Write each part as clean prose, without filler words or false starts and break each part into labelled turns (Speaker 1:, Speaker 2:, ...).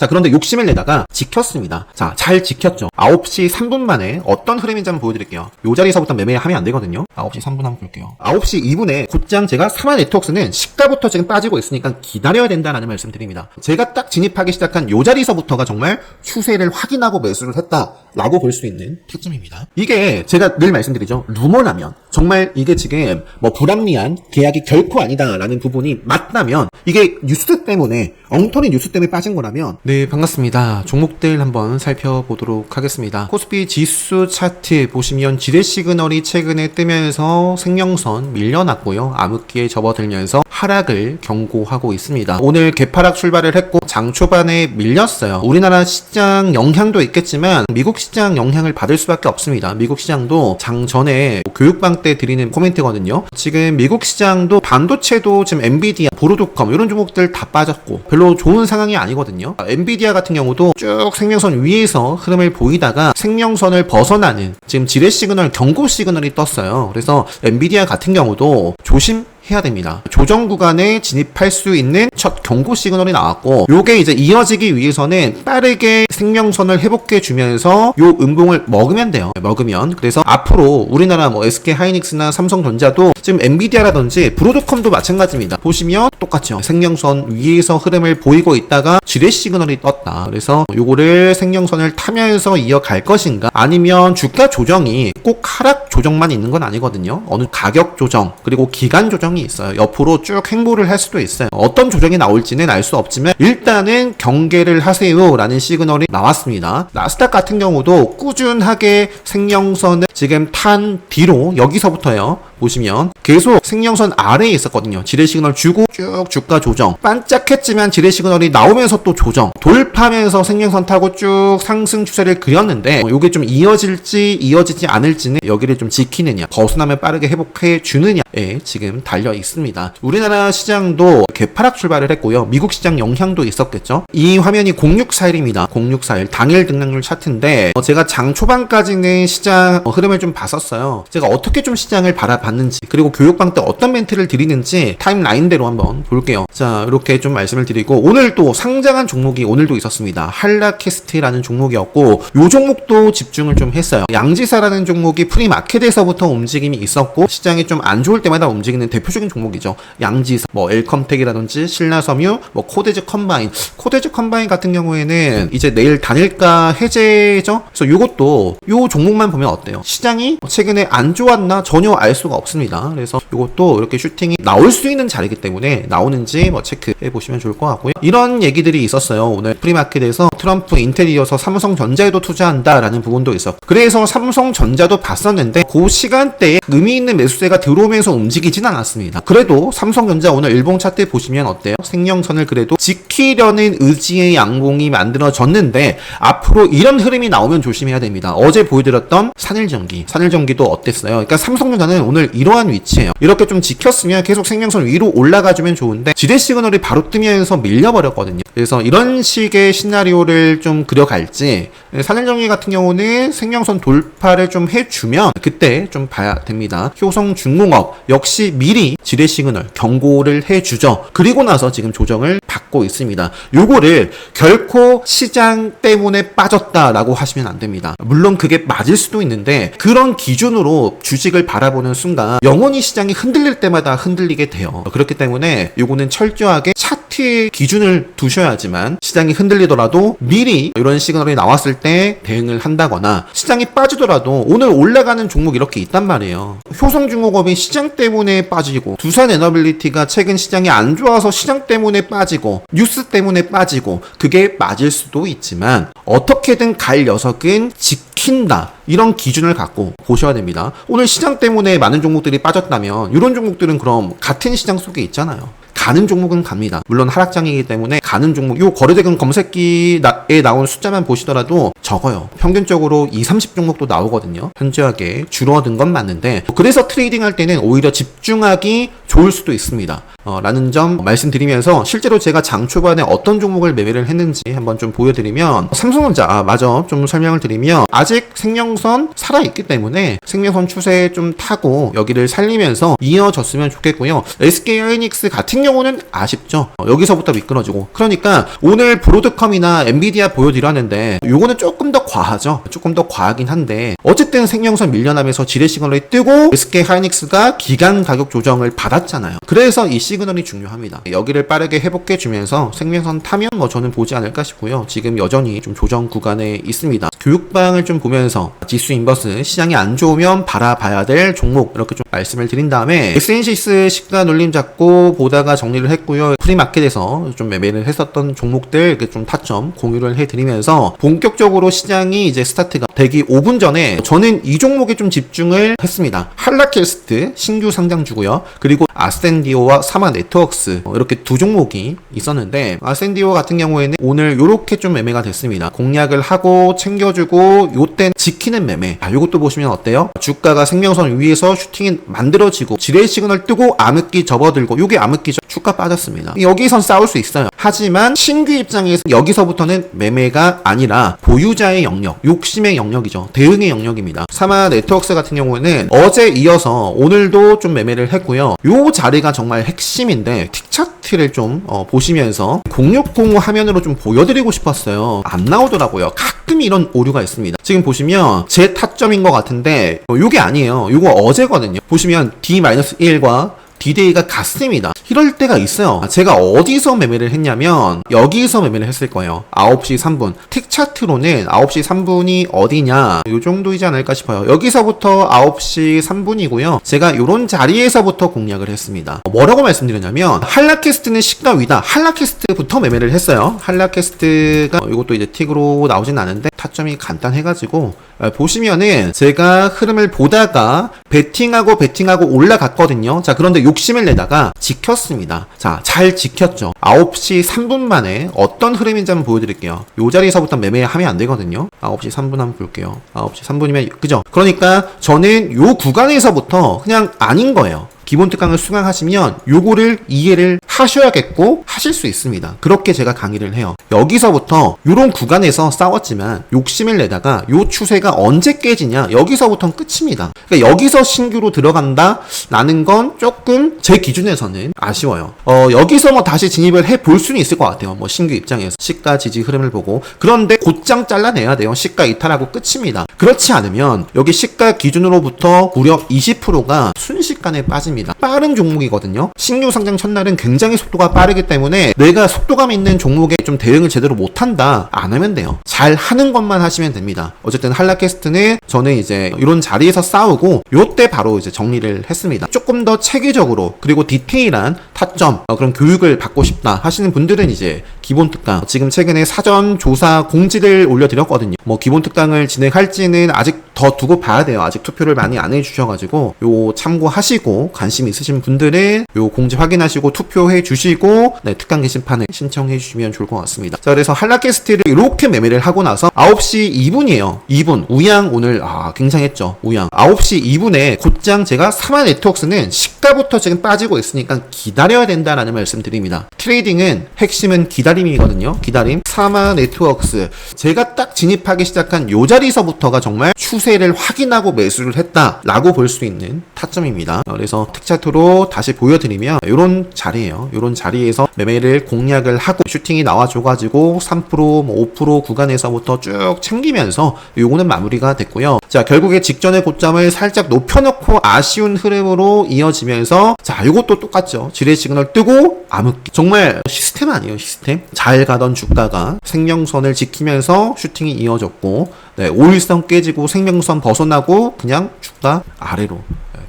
Speaker 1: 자, 그런데 욕심을 내다가 지켰습니다. 자, 잘 지켰죠. 9시 3분 만에 어떤 흐름인지 한번 보여드릴게요. 요 자리에서부터 매매하면 안 되거든요. 9시 3분 한번 볼게요. 9시 2분에 곧장 제가 사마네트웍스는 시가부터 지금 빠지고 있으니까 기다려야 된다라는 말씀 드립니다. 제가 딱 진입하기 시작한 요 자리에서부터가 정말 추세를 확인하고 매수를 했다라고 볼 수 있는 타점입니다. 이게 제가 늘 말씀드리죠. 루머라면 정말 이게 지금 뭐 불합리한 계약이 결코 아니다라는 부분이 맞다면 이게 뉴스 때문에 엉터리 뉴스 때문에 빠진 거라면 네, 반갑습니다. 종목들 한번 살펴보도록 하겠습니다. 코스피 지수 차트 보시면 지뢰 시그널이 최근에 뜨면서 생명선 밀려났고요. 암흑기에 접어들면서 하락을 경고하고 있습니다. 오늘 개파락 출발을 했고 장 초반에 밀렸어요. 우리나라 시장 영향도 있겠지만 미국 시장 영향을 받을 수밖에 없습니다. 미국 시장도 장 전에 교육방 때 드리는 코멘트거든요. 지금 미국 시장도 반도체도 지금 엔비디아, 보르도컴 이런 종목들 다 빠졌고 별로 좋은 상황이 아니거든요. 엔비디아 같은 경우도 쭉 생명선 위에서 흐름을 보이다가 생명선을 벗어나는 지금 지뢰 시그널, 경고 시그널이 떴어요. 그래서 엔비디아 같은 경우도 조심해야 됩니다. 조정 구간에 진입할 수 있는 첫 경고 시그널이 나왔고 요게 이제 이어지기 위해서는 빠르게 생명선을 회복해 주면서 요 음봉을 먹으면 돼요. 먹으면. 그래서 앞으로 우리나라 뭐 SK 하이닉스나 삼성전자도 지금 엔비디아라든지 브로드컴도 마찬가지입니다. 보시면 똑같죠. 생명선 위에서 흐름을 보이고 있다가 지뢰 시그널이 떴다. 그래서 요거를 생명선을 타면서 이어갈 것인가 아니면 주가 조정이 꼭 하락 조정만 있는 건 아니거든요. 어느 가격 조정 그리고 기간 조정이 있어요. 옆으로 쭉 행보를 할 수도 있어요. 어떤 조정이 나올지는 알 수 없지만 일단은 경계를 하세요 라는 시그널이 나왔습니다. 나스닥 같은 경우도 꾸준하게 생명선을 지금 탄 뒤로 여기서부터요. 보시면 계속 생명선 아래에 있었거든요. 지뢰 시그널 주고 쭉 주가 조정 반짝했지만 지뢰 시그널이 나오면서 또 조정 돌파하면서 생명선 타고 쭉 상승 추세를 그렸는데 이게 좀 이어질지 이어지지 않을지는 여기를 좀 지키느냐 벗어나면 빠르게 회복해 주느냐에 지금 달려 있습니다. 우리나라 시장도 개파락 출발을 했고요. 미국 시장 영향도 있었겠죠. 이 화면이 0641입니다. 0641 당일 등락률 차트인데 제가 장 초반까지는 시장 흐름을 좀 봤었어요. 제가 어떻게 좀 시장을 바라봤는지 그리고 교육방 때 어떤 멘트를 드리는지 타임라인대로 한번 볼게요. 자, 이렇게 좀 말씀을 드리고 오늘 또 상장한 종목이 오늘도 있었습니다. 한라캐스트라는 종목이었고 요 종목도 집중을 좀 했어요. 양지사라는 종목이 프리마켓에서부터 움직임이 있었고 시장이 좀 안 좋을 때마다 움직이는 대표적인 종목이죠. 양지사, 뭐 엘컴텍이라든지 신라섬유, 뭐 코데즈 컴바인. 코데즈 컴바인 같은 경우에는 이제 내일 단일가 해제죠. 그래서 요것도 요 종목만 보면 어때요? 시장이 최근에 안 좋았나 전혀 알 수가 없습니다. 그래서 요것도 이렇게 슈팅이 나올 수 있는 자리이기 때문에 나오는지 뭐 체크해 보시면 좋을 것 같고요. 이런 얘기들이 있었어요. 오늘 프리마켓에서 트럼프 인텔이어서 삼성전자에도 투자한다라는 부분도 있었고 그래서 삼성전자도 봤었는데 그 시간대에 의미 있는 매수세가 들어오면서 움직이진 않았습니다. 그래도 삼성전자 오늘 일봉 차트 보시면 어때요? 생명선을 그래도 지키려는 의지의 양봉이 만들어졌는데 앞으로 이런 흐름이 나오면 조심해야 됩니다. 어제 보여드렸던 산일전기도 어땠어요? 그러니까 삼성전자는 오늘 이러한 위치예요. 이렇게 좀 지켰으면 계속 생명선 위로 올라가주면 좋은데 지뢰 시그널이 바로 뜨면서 밀려버렸거든요. 그래서 이런 식의 시나리오를 좀 그려갈지 산일전기 같은 경우는 생명선 돌파를 좀 해주면 그때 좀 봐야 됩니다. 효성중공업 역시 미리 지뢰 시그널 경고를 해주죠. 그리고 나서 지금 조정을 받고 있습니다. 요거를 결코 시장 때문에 빠졌다라고 하시면 안 됩니다. 물론 그게 맞을 수도 있는데 그런 기준으로 주식을 바라보는 순간 영원히 시장이 흔들릴 때마다 흔들리게 돼요. 그렇기 때문에 요거는 철저하게 차트의 기준을 두셔야지만 시장이 흔들리더라도 미리 이런 시그널이 나왔을 때 대응을 한다거나 시장이 빠지더라도 오늘 올라가는 종목 이렇게 있단 말이에요. 효성중공업이 시장 때문에 빠지고 두산에너빌리티가 최근 시장이 안 좋아서 시장 때문에 빠지고 뉴스 때문에 빠지고 그게 맞을 수도 있지만 어떻게든 갈 녀석은 지킨다. 이런 기준을 갖고 보셔야 됩니다. 오늘 시장 때문에 많은 종목들이 빠졌다면 이런 종목들은 그럼 같은 시장 속에 있잖아요. 가는 종목은 갑니다. 물론 하락장이기 때문에 가는 종목 요 거래대금 검색기에 나온 숫자만 보시더라도 적어요. 평균적으로 20-30종목도 나오거든요. 현저하게 줄어든 건 맞는데 그래서 트레이딩 할 때는 오히려 집중하기 좋을 수도 있습니다. 라는 점 말씀드리면서 실제로 제가 장 초반에 어떤 종목을 매매를 했는지 한번 좀 보여드리면 삼성전자 맞아 좀 설명을 드리면 아직 생명선 살아있기 때문에 생명선 추세 좀 타고 여기를 살리면서 이어졌으면 좋겠고요. SK 하이닉스 같은 경우는 아쉽죠. 여기서부터 미끄러지고. 그러니까 오늘 브로드컴이나 엔비디아 보여드렸는데 요거는 조금 더 과하죠. 조금 더 과하긴 한데 어쨌든 생명선 밀려나면서 지뢰 시그널이 뜨고 SK 하이닉스가 기간 가격 조정을 받았잖아요. 그래서 이 시그널이 중요합니다. 여기를 빠르게 회복해주면서 생명선 타면 저는 보지 않을까 싶고요. 지금 여전히 좀 조정 구간에 있습니다. 교육방을 좀 보면서 지수 인버스 시장이 안 좋으면 바라봐야 될 종목 이렇게 좀 말씀을 드린 다음에 엑센시스 시가 눌림 잡고 보다가 정리를 했고요. 프리마켓에서 좀 매매를 했었던 종목들 좀 타점 공유를 해드리면서 본격적으로 시장이 이제 스타트가 되기 5분 전에 저는 이 종목에 좀 집중을 했습니다. 한라캐스트 신규 상장주고요. 그리고 아센디오와 사마네트웍스 이렇게 두 종목이 있었는데 아센디오 같은 경우에는 오늘 이렇게 좀 매매가 됐습니다. 공략을 하고 챙겨주고 요때 지키는 매매. 요것도 보시면 어때요? 주가가 생명선 위에서 슈팅이 만들어지고 지뢰 시그널 뜨고 암흑기 접어들고 요게 암흑기죠. 주가 빠졌습니다. 여기선 싸울 수 있어요. 하지만 신규 입장에서 여기서부터는 매매가 아니라 보유자의 영역, 욕심의 영역이죠. 대응의 영역입니다. 사마네트웍스 같은 경우에는 어제 이어서 오늘도 좀 매매를 했고요. 요 자리가 정말 핵심인데 틱차트를 좀 보시면서 0605 화면으로 좀 보여드리고 싶었어요. 안 나오더라고요. 가끔 이런 오류가 있습니다. 지금 보시면 제 타점인 것 같은데 요게 아니에요. 요거 어제거든요. 보시면 D-1과 D-Day가 같습니다. 이럴 때가 있어요. 제가 어디서 매매를 했냐면 여기서 매매를 했을 거예요. 9시 3분. 틱 차트로는 9시 3분이 어디냐 요 정도이지 않을까 싶어요. 여기서부터 9시 3분이고요. 제가 요런 자리에서부터 공략을 했습니다. 뭐라고 말씀드렸냐면 한라캐스트는 시가 위다. 한라캐스트부터 매매를 했어요. 한라캐스트가 이것도 이제 틱으로 나오진 않은데 타점이 간단해가지고 보시면은 제가 흐름을 보다가 베팅하고 올라갔거든요. 자, 그런데 욕심을 내다가 지켰습니다. 자, 잘 지켰죠. 9시 3분 만에 어떤 흐름인지 한번 보여드릴게요. 요 자리에서부터 매매하면 안 되거든요. 9시 3분 한번 볼게요. 9시 3분이면 그죠? 그러니까 저는 요 구간에서부터 그냥 아닌 거예요. 기본 특강을 수강하시면 요거를 이해를 하셔야겠고 하실 수 있습니다. 그렇게 제가 강의를 해요. 여기서부터 요런 구간에서 싸웠지만 욕심을 내다가 요 추세가 언제 깨지냐 여기서부터는 끝입니다. 그러니까 여기서 신규로 들어간다 라는 건 조금 제 기준에서는 아쉬워요. 여기서 뭐 다시 진입을 해볼 수는 있을 것 같아요. 뭐 신규 입장에서 시가 지지 흐름을 보고 그런데 곧장 잘라내야 돼요. 시가 이탈하고 끝입니다. 그렇지 않으면 여기 시가 기준으로부터 무려 20%가 순식간에 빠집니다. 빠른 종목이거든요. 신규 상장 첫날은 굉장히 속도가 빠르기 때문에 내가 속도감 있는 종목에 좀 대응을 제대로 못한다 안 하면 돼요. 잘 하는 것만 하시면 됩니다. 어쨌든 한라캐스트는 저는 이제 이런 자리에서 싸우고 요때 바로 이제 정리를 했습니다. 조금 더 체계적으로 그리고 디테일한 타점 그런 교육을 받고 싶다 하시는 분들은 이제 기본 특강 지금 최근에 사전 조사 공지를 올려드렸거든요. 뭐 기본 특강을 진행할지는 아직 더 두고 봐야 돼요. 아직 투표를 많이 안 해주셔가지고 요 참고하시고 관심 있으신 분들은 요 공지 확인하시고 투표해 주시고 네, 특강 게시판에 신청해 주시면 좋을 것 같습니다. 자, 그래서 한라캐스트를 이렇게 매매를 하고 나서 9시 2분이에요. 2분 우양 오늘 굉장했죠. 우양 9시 2분에 곧장 제가 사마네트웍스는 시가부터 지금 빠지고 있으니까 기다려야 된다라는 말씀 드립니다. 트레이딩은 핵심은 기다림이거든요. 기다림. 사마네트웍스 제가 딱 진입하기 시작한 요 자리서부터가 정말 추세를 확인하고 매수를 했다라고 볼 수 있는 타점입니다. 그래서 특차트로 다시 보여드리면 이런 자리예요. 이런 자리에서 매매를 공략을 하고 슈팅이 나와줘가지고 3% 뭐 5% 구간에서부터 쭉 챙기면서 요거는 마무리가 됐고요. 자, 결국에 직전의 고점을 살짝 높여놓고 아쉬운 흐름으로 이어지면서 자, 요것도 똑같죠. 지뢰 시그널 뜨고 암흑기. 정말 시스템 아니에요, 시스템. 잘 가던 주가가 생명선을 지키면서 슈팅이 이어졌고 네, 5일선 깨지고 생명선 벗어나고 그냥 주가 아래로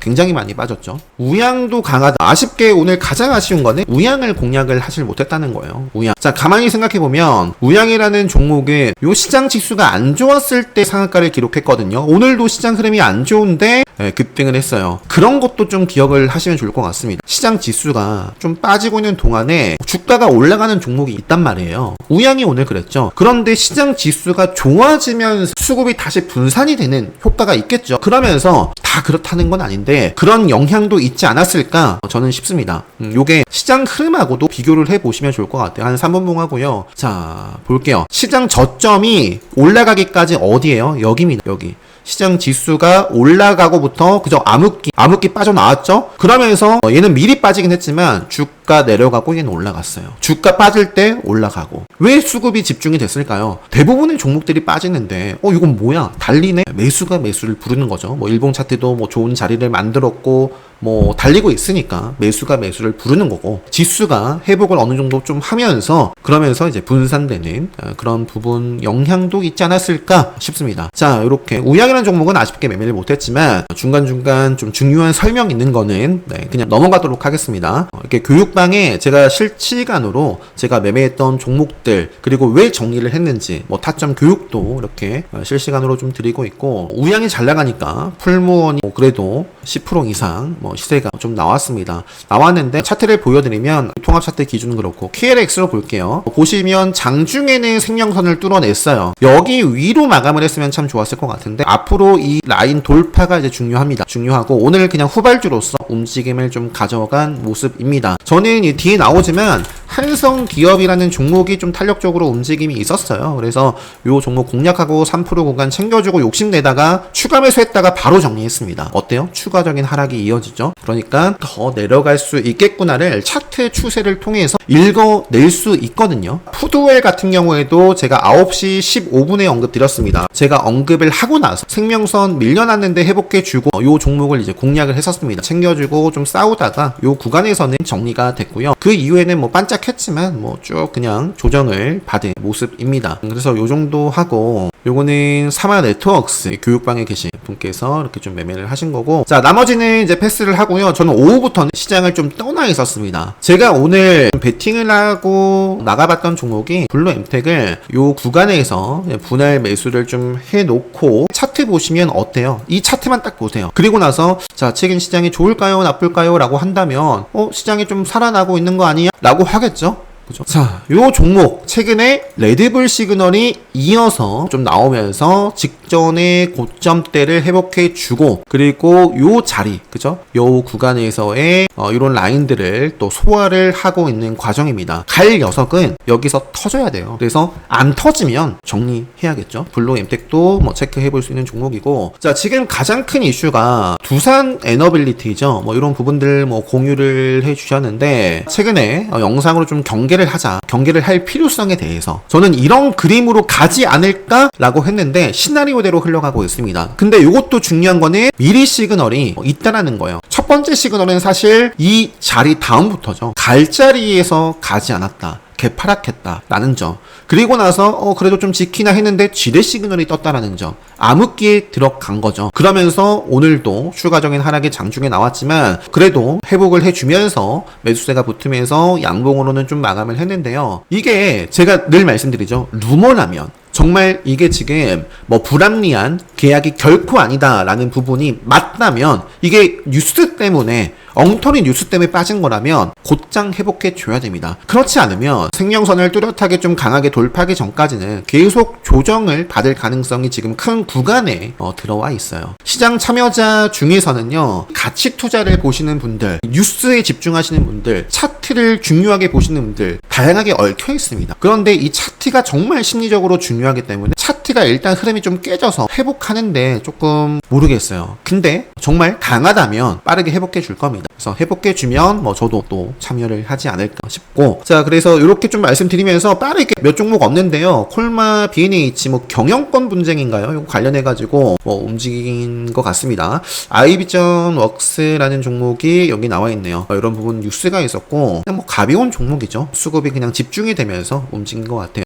Speaker 1: 굉장히 많이 빠졌죠. 우양도 강하다. 아쉽게 오늘 가장 아쉬운 거는 우양을 공략을 하질 못했다는 거예요. 우양. 자, 가만히 생각해보면 우양이라는 종목은 요 시장 지수가 안 좋았을 때 상한가를 기록했거든요. 오늘도 시장 흐름이 안 좋은데 급등을 했어요. 그런 것도 좀 기억을 하시면 좋을 것 같습니다. 시장 지수가 좀 빠지고 있는 동안에 주가가 올라가는 종목이 있단 말이에요. 우양이 오늘 그랬죠. 그런데 시장 지수가 좋아지면 수급이 다시 분산이 되는 효과가 있겠죠. 그러면서 다 그렇다는 건 아닌데 그런 영향도 있지 않았을까 저는 싶습니다. 요게 시장 흐름하고도 비교를 해보시면 좋을 것 같아요. 한 3분 봉하고요. 자, 볼게요. 시장 저점이 올라가기까지 어디예요? 여기입니다. 여기. 시장 지수가 올라가고부터 그저 암흑기 빠져나왔죠? 그러면서 얘는 미리 빠지긴 했지만 주가 내려가고 얘는 올라갔어요. 주가 빠질 때 올라가고. 왜 수급이 집중이 됐을까요? 대부분의 종목들이 빠지는데 이건 뭐야? 달리네? 매수가 매수를 부르는 거죠. 뭐 일봉 차트도 뭐 좋은 자리를 만들었고 뭐 달리고 있으니까 매수가 매수를 부르는 거고, 지수가 회복을 어느 정도 좀 하면서 그러면서 이제 분산되는 그런 부분 영향도 있지 않았을까 싶습니다. 자, 이렇게 우양이라는 종목은 아쉽게 매매를 못했지만 중간중간 좀 중요한 설명 있는 거는 그냥 넘어가도록 하겠습니다. 이렇게 교육방에 제가 실시간으로 제가 매매했던 종목들, 그리고 왜 정리를 했는지 뭐 타점 교육도 이렇게 실시간으로 좀 드리고 있고, 우양이 잘 나가니까 풀무원이 그래도 10% 이상 시세가 좀 나왔는데 차트를 보여드리면 통합 차트 기준은 그렇고 KLX로 볼게요. 보시면 장중에는 생명선을 뚫어냈어요. 여기 위로 마감을 했으면 참 좋았을 것 같은데 앞으로 이 라인 돌파가 이제 중요하고 오늘 그냥 후발주로서 움직임을 좀 가져간 모습입니다. 저는 이 뒤에 나오지만 한성기업이라는 종목이 좀 탄력적으로 움직임이 있었어요. 그래서 요 종목 공략하고 3% 구간 챙겨주고 욕심내다가 추가 매수했다가 바로 정리했습니다. 어때요? 추가적인 하락이 이어지죠. 그러니까 더 내려갈 수 있겠구나를 차트 추세를 통해서 읽어낼 수 있거든요. 푸드웰 같은 경우에도 제가 9시 15분에 언급드렸습니다. 제가 언급을 하고 나서 생명선 밀려났는데 회복해주고 요 종목을 이제 공략을 했었습니다. 챙겨주고 좀 싸우다가 요 구간에서는 정리가 됐고요. 그 이후에는 뭐 반짝했지만 뭐 쭉 그냥 조정을 받은 모습입니다. 그래서 요 정도 하고, 요거는 사마 네트워크스 교육방에 계신 분께서 이렇게 좀 매매를 하신 거고, 자, 나머지는 이제 패스를 하고요. 저는 오후부터는 시장을 좀 떠나 있었습니다. 제가 오늘 베팅을 하고 나가봤던 종목이 블루엠텍을 요 구간에서 분할 매수를 좀 해놓고, 차트 보시면 어때요? 이 차트만 딱 보세요. 그리고 나서 자, 최근 시장이 좋을까요? 나쁠까요? 라고 한다면 시장이 좀 살아나고 있는 거 아니야? 라고 하겠죠? 그죠? 자, 요 종목 최근에 레드불 시그널이 이어서 좀 나오면서 직전의 고점대를 회복해 주고, 그리고 요 자리, 그죠? 요 구간에서의 이런 라인들을 또 소화를 하고 있는 과정입니다. 갈 녀석은 여기서 터져야 돼요. 그래서 안 터지면 정리해야겠죠. 블루엠텍도 뭐 체크해 볼 수 있는 종목이고, 자, 지금 가장 큰 이슈가 두산 에너빌리티죠. 뭐 이런 부분들 뭐 공유를 해 주셨는데, 최근에 영상으로 좀 경계를 할 필요성에 대해서 저는 이런 그림으로 가지 않을까라고 했는데 시나리오대로 흘러가고 있습니다. 근데 이것도 중요한 거는 미리 시그널이 있다라는 거예요. 첫 번째 시그널은 사실 이 자리 다음부터죠. 갈 자리에서 가지 않았다. 개파락했다라는 점. 그리고 나서 그래도 좀 지키나 했는데 지뢰 시그널이 떴다라는 점. 암흑기에 들어간 거죠. 그러면서 오늘도 추가적인 하락이 장중에 나왔지만 그래도 회복을 해주면서 매수세가 붙으면서 양봉으로는 좀 마감을 했는데요. 이게 제가 늘 말씀드리죠. 루머라면 정말 이게 지금 뭐 불합리한 계약이 결코 아니다라는 부분이 맞다면, 이게 뉴스 때문에 엉터리 뉴스 때문에 빠진 거라면 곧장 회복해 줘야 됩니다. 그렇지 않으면 생명선을 뚜렷하게 좀 강하게 돌파하기 전까지는 계속 조정을 받을 가능성이 지금 큰 구간에 들어와 있어요. 시장 참여자 중에서는요, 가치 투자를 보시는 분들, 뉴스에 집중하시는 분들, 차트를 중요하게 보시는 분들 다양하게 얽혀 있습니다. 그런데 이 차트가 정말 심리적으로 중요하기 때문에 차트가 일단 흐름이 좀 깨져서 회복하는데 조금 모르겠어요. 근데 정말 강하다면 빠르게 회복해 줄 겁니다. 그래서 회복해 주면 뭐 저도 또 참여를 하지 않을까 싶고, 자, 그래서 이렇게 좀 말씀드리면서 빠르게 몇 종목 없는데요. 콜마 B&H 뭐 경영권 분쟁인가요? 이거 관련해 가지고 뭐 움직인 것 같습니다. IB전웍스라는 종목이 여기 나와 있네요. 이런 부분 뉴스가 있었고, 그냥 뭐 가벼운 종목이죠. 수급이 그냥 집중이 되면서 움직인 것 같아요.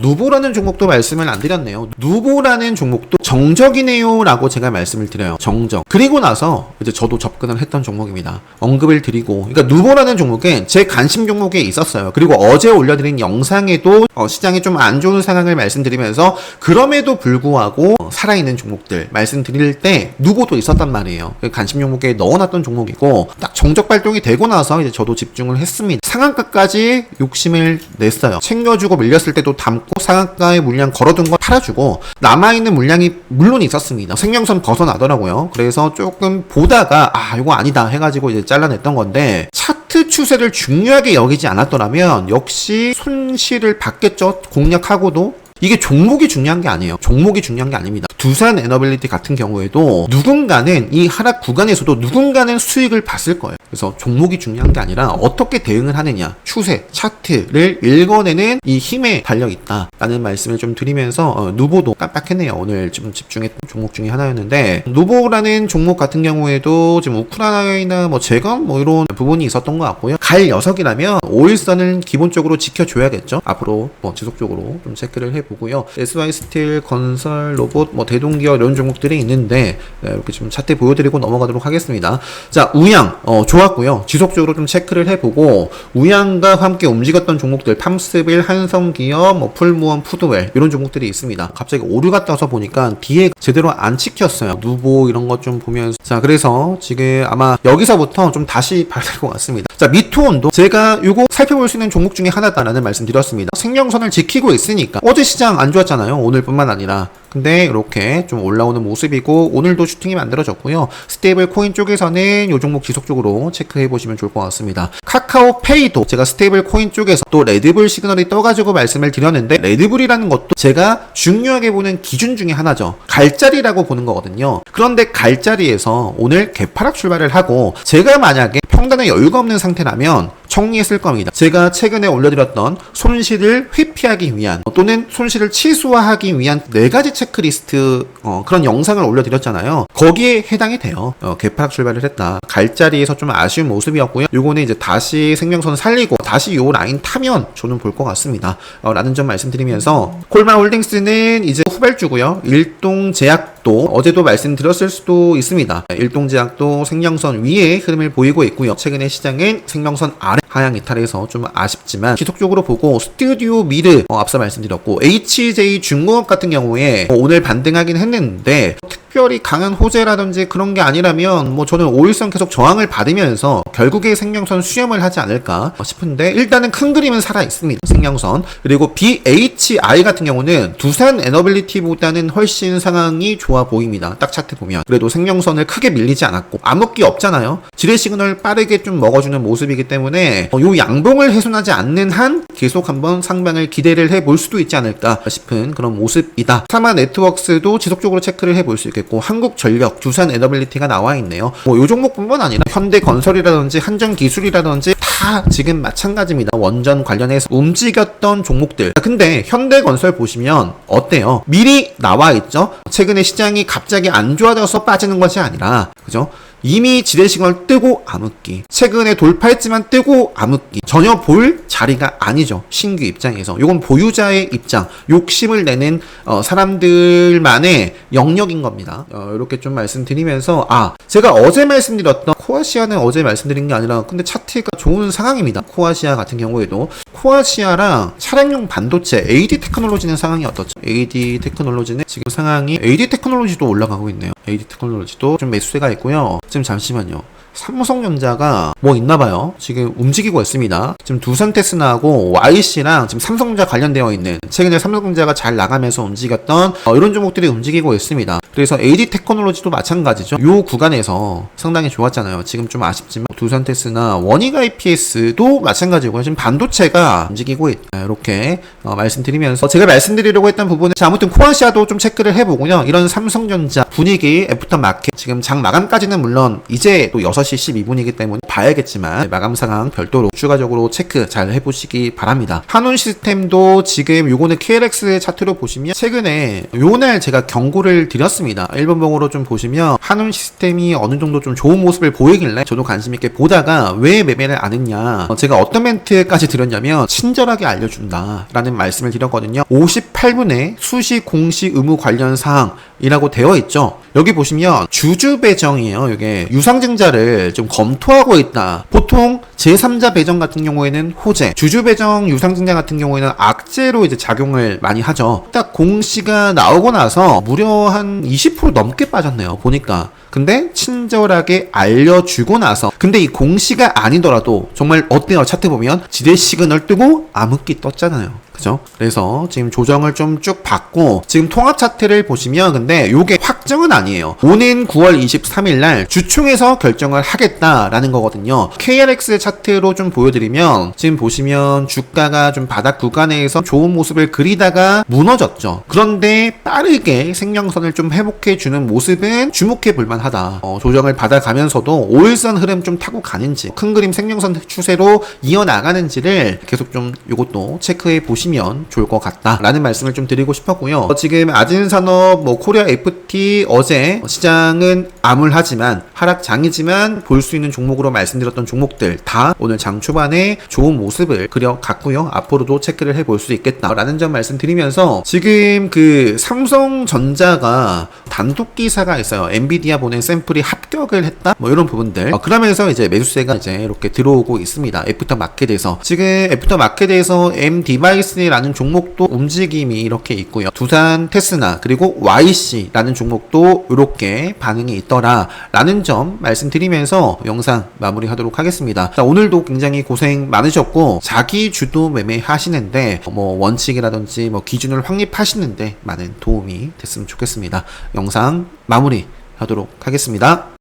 Speaker 1: 누보라는 종목도 말씀을 안 드렸네요. 누보라는 종목도 정적이네요 라고 제가 말씀을 드려요. 정적. 그리고 나서 이제 저도 접근을 했던 종목입니다. 언급을 드리고, 그러니까 누보라는 종목은 제 관심 종목에 있었어요. 그리고 어제 올려드린 영상에도 시장이 좀 안 좋은 상황을 말씀드리면서 그럼에도 불구하고 살아있는 종목들 말씀드릴 때 누보도 있었단 말이에요. 관심 종목에 넣어놨던 종목이고, 딱 정적 발동이 되고 나서 이제 저도 집중을 했습니다. 상한가까지 욕심을 냈어요. 챙겨주고 밀렸을 때도 담고 상한가에 물량 걸어둔 거 팔아주고, 남아있는 물량이 물론 있었습니다. 생명선 벗어나더라고요. 그래서 조금 보다가 이거 아니다 해가지고 이제 잘라냈던 건데, 차트 추세를 중요하게 여기지 않았더라면 역시 손실을 받겠죠. 공략하고도. 이게 종목이 중요한 게 아니에요. 종목이 중요한 게 아닙니다. 두산 에너빌리티 같은 경우에도 누군가는 이 하락 구간에서도 누군가는 수익을 봤을 거예요. 그래서 종목이 중요한 게 아니라 어떻게 대응을 하느냐, 추세, 차트를 읽어내는 이 힘에 달려있다라는 말씀을 좀 드리면서 누보도 깜빡했네요. 오늘 좀 집중했던 종목 중에 하나였는데, 누보라는 종목 같은 경우에도 지금 우크라이나 재건 이런 부분이 있었던 것 같고요. 갈 녀석이라면 5일선을 기본적으로 지켜줘야겠죠. 앞으로 지속적으로 좀 체크를 해보고요. SY스틸, 건설, 로봇, 대동기업 이런 종목들이 있는데 이렇게 좀 차트 보여드리고 넘어가도록 하겠습니다. 자, 우양 좋았고요. 지속적으로 좀 체크를 해보고, 우양과 함께 움직였던 종목들 팜스빌, 한성기업, 풀무원, 푸드웰 이런 종목들이 있습니다. 갑자기 오류가 떠서 보니까 뒤에 제대로 안 찍혔어요. 누보 이런 것 좀 보면서. 자, 그래서 지금 아마 여기서부터 좀 다시 봐야 될 것 같습니다. 자, 미투온도 제가 요거 살펴볼 수 있는 종목 중에 하나다라는 말씀 드렸습니다. 생명선을 지키고 있으니까. 어제 시장 안 좋았잖아요. 오늘뿐만 아니라. 근데 이렇게 좀 올라오는 모습이고, 오늘도 슈팅이 만들어졌고요. 스테이블 코인 쪽에서는 이 종목 지속적으로 체크해 보시면 좋을 것 같습니다. 카카오페이도 제가 스테이블 코인 쪽에서 또 레드불 시그널이 떠가지고 말씀을 드렸는데, 레드불이라는 것도 제가 중요하게 보는 기준 중에 하나죠. 갈자리라고 보는 거거든요. 그런데 갈자리에서 오늘 개파락 출발을 하고, 제가 만약에 평단에 여유가 없는 상태라면 정리했을 겁니다. 제가 최근에 올려드렸던 손실을 회피하기 위한 또는 손실을 취소하기 위한 4가지 체크리스트 그런 영상을 올려드렸잖아요. 거기에 해당이 돼요. 개파락 출발을 했다. 갈자리에서 좀 아쉬운 모습이었고요. 요거는 이제 다시 생명선 살리고 다시 요 라인 타면 저는 볼 것 같습니다. 라는 점 말씀드리면서, 콜마홀딩스는 이제 후발주고요. 일동제약도 어제도 말씀드렸을 수도 있습니다. 일동제약도 생명선 위에 흐름을 보이고 있고요. 최근에 시장은 생명선 아래 하향 이탈해서 좀 아쉽지만 지속적으로 보고, 스튜디오 미르 앞서 말씀드렸고, HJ 중공업 같은 경우에 오늘 반등하긴 했는데 특별히 강한 호재라든지 그런 게 아니라면 저는 5일선 계속 저항을 받으면서 결국에 생명선 수렴을 하지 않을까 싶은데, 일단은 큰 그림은 살아 있습니다. 생명선. 그리고 BHI 같은 경우는 두산 에너빌리티보다는 훨씬 상황이 좋아 보입니다. 딱 차트 보면. 그래도 생명선을 크게 밀리지 않았고 암흑기 없잖아요. 지뢰 시그널 빠르게 좀 먹어주는 모습이기 때문에 요 양봉을 훼손하지 않는 한 계속 한번 상방을 기대를 해볼 수도 있지 않을까 싶은 그런 모습이다. 사마 네트워크스도 지속적으로 체크를 해볼 수 있겠고, 한국전력, 두산 에너빌리티가 나와 있네요. 요 종목뿐만 아니라 현대건설이라든지 한전기술이라든지 다 지금 마찬가지입니다. 원전 관련해서 움직였던 종목들. 근데 현대건설 보시면 어때요? 미리 나와 있죠? 최근에 시장이 갑자기 안 좋아져서 빠지는 것이 아니라, 그죠? 이미 지뢰 시그널 뜨고 암흑기, 최근에 돌파했지만 뜨고 암흑기, 전혀 볼 자리가 아니죠. 신규 입장에서. 요건 보유자의 입장, 욕심을 내는 사람들만의 영역인 겁니다. 이렇게 좀 말씀드리면서, 제가 어제 말씀드렸던 코아시아는 어제 말씀드린 게 아니라 근데 차트가 좋은 상황입니다. 코아시아 같은 경우에도 코아시아랑 차량용 반도체 AD 테크놀로지는 상황이 어떻죠? AD 테크놀로지는 지금 상황이, AD 테크놀로지도 올라가고 있네요. AD 테크놀로지도 좀 매수세가 있고요. 지금 잠시만요. 삼성전자가 있나봐요. 지금 움직이고 있습니다. 지금 두산테스나하고 YC랑 지금 삼성전자 관련되어 있는, 최근에 삼성전자가 잘 나가면서 움직였던 이런 종목들이 움직이고 있습니다. 그래서 AD 테크놀로지도 마찬가지죠. 요 구간에서 상당히 좋았잖아요. 지금 좀 아쉽지만 두산테스나 원익 IPS도 마찬가지고요. 지금 반도체가 움직이고 있다. 이렇게 말씀드리면서, 제가 말씀드리려고 했던 부분은, 아무튼 코아시아도 좀 체크를 해보고요. 이런 삼성전자 분위기, 애프터 마켓 지금 장 마감까지는 물론 이제 또 6시 12분이기 때문에 봐야겠지만 마감 상황 별도로 추가적으로 체크 잘 해보시기 바랍니다. 한온 시스템도 지금 요거는 KLX 차트로 보시면 최근에 요날 제가 경고를 드렸습니다. 일본봉으로 좀 보시면 한온 시스템이 어느 정도 좀 좋은 모습을 보이길래 저도 관심 있게 보다가 왜 매매를 안 했냐, 제가 어떤 멘트까지 드렸냐면 친절하게 알려준다 라는 말씀을 드렸거든요. 58분에 수시 공시 의무 관련 사항이라고 되어 있죠. 여기 보시면 주주 배정이에요. 이게 유상증자를 좀 검토하고 있다. 보통 제3자 배정 같은 경우에는 호재, 주주 배정 유상증자 같은 경우에는 악재로 이제 작용을 많이 하죠. 딱 공시가 나오고 나서 무려 한 20% 넘게 빠졌네요. 보니까. 근데 친절하게 알려주고 나서, 근데 이 공시가 아니더라도 정말 어때요? 차트 보면 지뢰 시그널 뜨고 암흑기 떴잖아요. 그죠? 그래서 지금 조정을 좀 쭉 받고, 지금 통합 차트를 보시면 근데 요게 확 확정은 아니에요. 오는 9월 23일 날 주총에서 결정을 하겠다라는 거거든요. KRX 차트로 좀 보여드리면 지금 보시면 주가가 좀 바닥 구간에서 좋은 모습을 그리다가 무너졌죠. 그런데 빠르게 생명선을 좀 회복해주는 모습은 주목해 볼만하다. 조정을 받아가면서도 5일선 흐름 좀 타고 가는지 큰 그림 생명선 추세로 이어나가는지를 계속 좀 요것도 체크해 보시면 좋을 것 같다라는 말씀을 좀 드리고 싶었고요. 지금 아진산업, 코리아 FT 어제 시장은 암울하지만 하락장이지만 볼 수 있는 종목으로 말씀드렸던 종목들 다 오늘 장 초반에 좋은 모습을 그려갔고요. 앞으로도 체크를 해볼 수 있겠다라는 점 말씀드리면서 지금 그 삼성전자가 단독 기사가 있어요. 엔비디아 보낸 샘플이 합격을 했다? 이런 부분들. 그러면서 이제 매수세가 이제 이렇게 들어오고 있습니다. 애프터 마켓에서. 지금 애프터 마켓에서 M 디바이스라는 종목도 움직임이 이렇게 있고요. 두산 테스나 그리고 YC라는 종목도 이렇게 반응이 있더라라는 점 말씀드리면서 영상 마무리하도록 하겠습니다. 자, 오늘도 굉장히 고생 많으셨고 자기 주도 매매 하시는데 원칙이라든지 기준을 확립하시는데 많은 도움이 됐으면 좋겠습니다. 영상 마무리 하도록 하겠습니다.